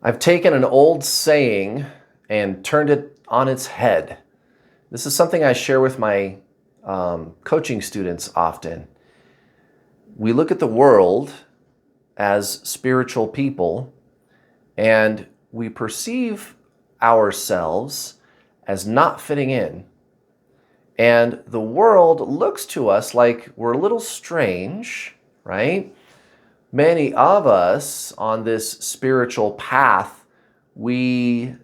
I've taken an old saying and turned it on its head. This is something I share with my coaching students often. We look at the world as spiritual people, and we perceive ourselves as not fitting in. And the world looks to us like we're a little strange, right? Many of us on this spiritual path, we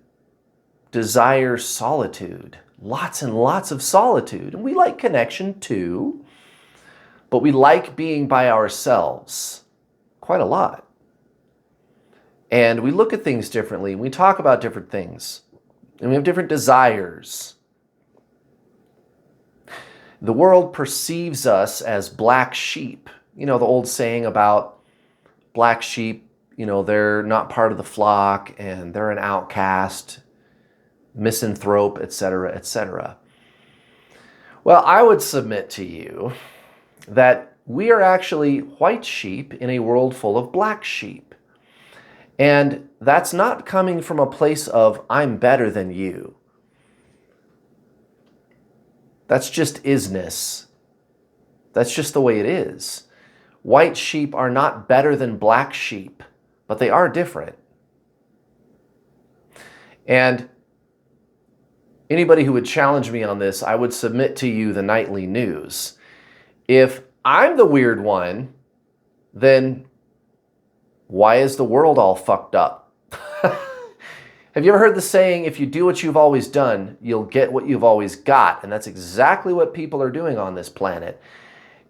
desire solitude, lots and lots of solitude. And we like connection too, but we like being by ourselves quite a lot. And we look at things differently. We talk about different things. And we have different desires. The world perceives us as black sheep. You know, the old saying about black sheep, they're not part of the flock and they're an outcast, misanthrope, etc., etc. Well, I would submit to you that we are actually white sheep in a world full of black sheep. And that's not coming from a place of, I'm better than you. That's just isness. That's just the way it is. White sheep are not better than black sheep, but they are different. And anybody who would challenge me on this, I would submit to you the nightly news. If I'm the weird one, then why is the world all fucked up? Have you ever heard the saying, if you do what you've always done, you'll get what you've always got? And that's exactly what people are doing on this planet.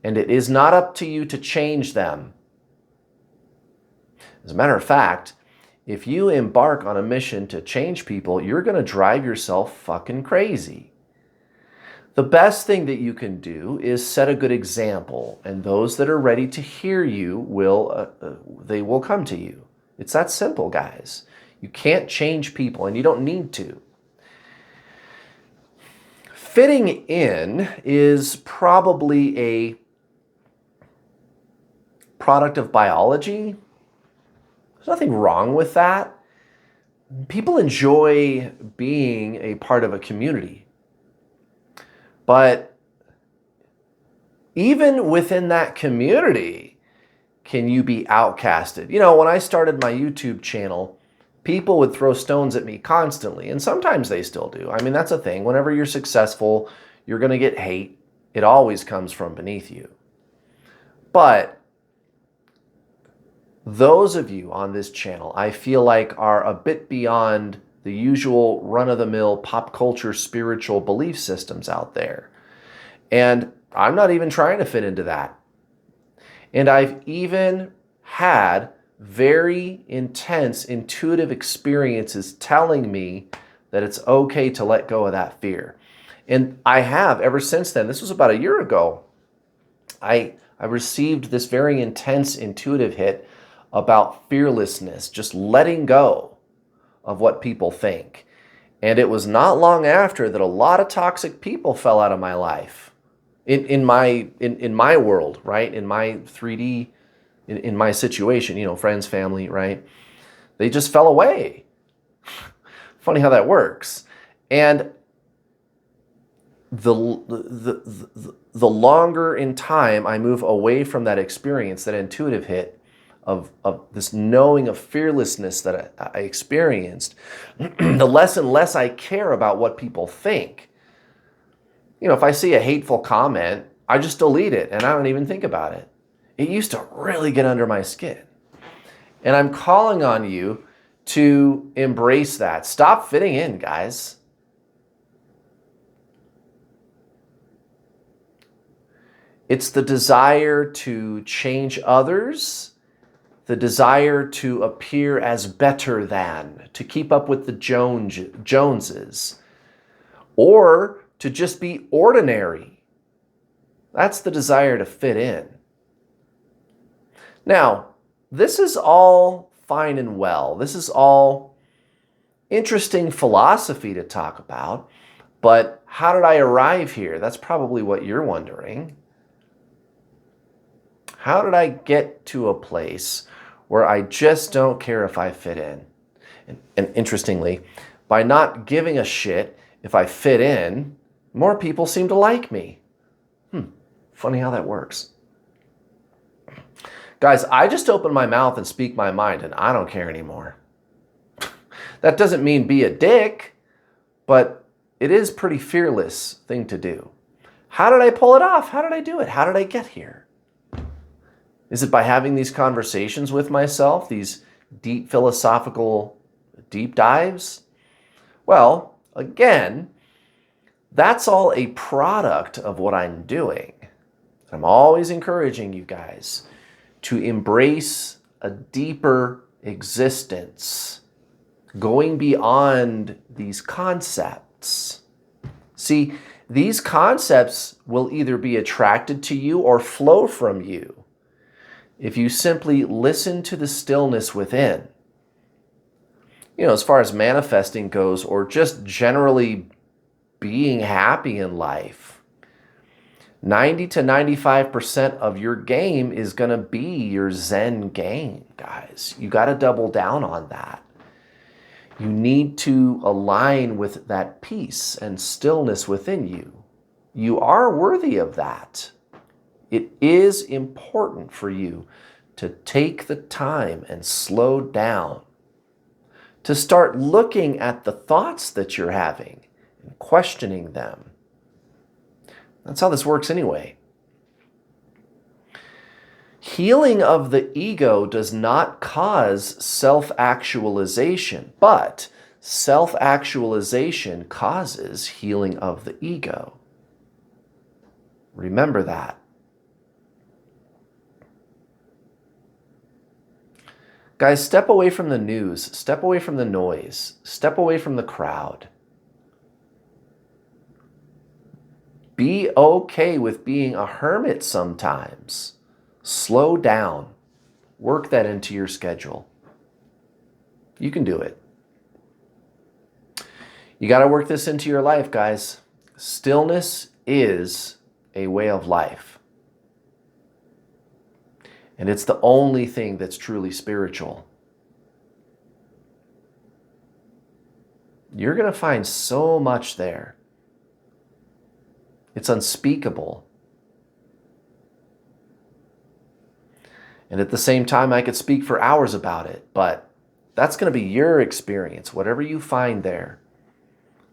And it is not up to you to change them. As a matter of fact, if you embark on a mission to change people, you're going to drive yourself fucking crazy. The best thing that you can do is set a good example, and those that are ready to hear you will come to you. It's that simple, guys. You can't change people, and you don't need to. Fitting in is probably a product of biology. There's nothing wrong with that. People enjoy being a part of a community. But even within that community, can you be outcasted? When I started my YouTube channel, people would throw stones at me constantly, and sometimes they still do. I mean, that's a thing. Whenever you're successful, you're going to get hate. It always comes from beneath you. But those of you on this channel, I feel like are a bit beyond the usual run-of-the-mill pop culture spiritual belief systems out there. And I'm not even trying to fit into that. And I've even had very intense, intuitive experiences telling me that it's okay to let go of that fear. And I have ever since then. This was about a year ago. I received this very intense intuitive hit about fearlessness, just letting go of what people think. And it was not long after that a lot of toxic people fell out of my life. In my world, right? In my 3D, in my situation, friends, family, right? They just fell away. Funny how that works. And the longer in time I move away from that experience, that intuitive hit of this knowing of fearlessness that I experienced, the less and less I care about what people think. If I see a hateful comment, I just delete it and I don't even think about it. It used to really get under my skin. And I'm calling on you to embrace that. Stop fitting in, guys. It's the desire to change others, the desire to appear as better than, to keep up with the Joneses, or to just be ordinary. That's the desire to fit in. Now, this is all fine and well. This is all interesting philosophy to talk about, but how did I arrive here? That's probably what you're wondering. How did I get to a place where I just don't care if I fit in? And interestingly, by not giving a shit if I fit in, more people seem to like me. Funny how that works. Guys, I just open my mouth and speak my mind, and I don't care anymore. That doesn't mean be a dick, but it is a pretty fearless thing to do. How did I pull it off? How did I do it? How did I get here? Is it by having these conversations with myself, these deep philosophical deep dives? Well, again, that's all a product of what I'm doing. I'm always encouraging you guys to embrace a deeper existence, going beyond these concepts. See, these concepts will either be attracted to you or flow from you if you simply listen to the stillness within. As far as manifesting goes, or just generally being happy in life, 90 to 95% of your game is going to be your Zen game, guys. You got to double down on that. You need to align with that peace and stillness within you. You are worthy of that. It is important for you to take the time and slow down, to start looking at the thoughts that you're having and questioning them. That's how this works anyway. Healing of the ego does not cause self-actualization, but self-actualization causes healing of the ego. Remember that. Guys, step away from the news, step away from the noise, step away from the crowd. Be okay with being a hermit sometimes. Slow down. Work that into your schedule. You can do it. You got to work this into your life, guys. Stillness is a way of life. And it's the only thing that's truly spiritual. You're going to find so much there. It's unspeakable. And at the same time, I could speak for hours about it, but that's going to be your experience, whatever you find there.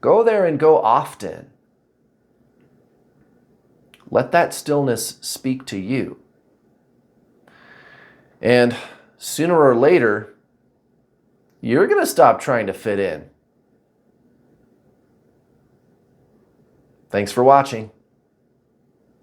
Go there and go often. Let that stillness speak to you. And sooner or later, you're going to stop trying to fit in. Thanks for watching.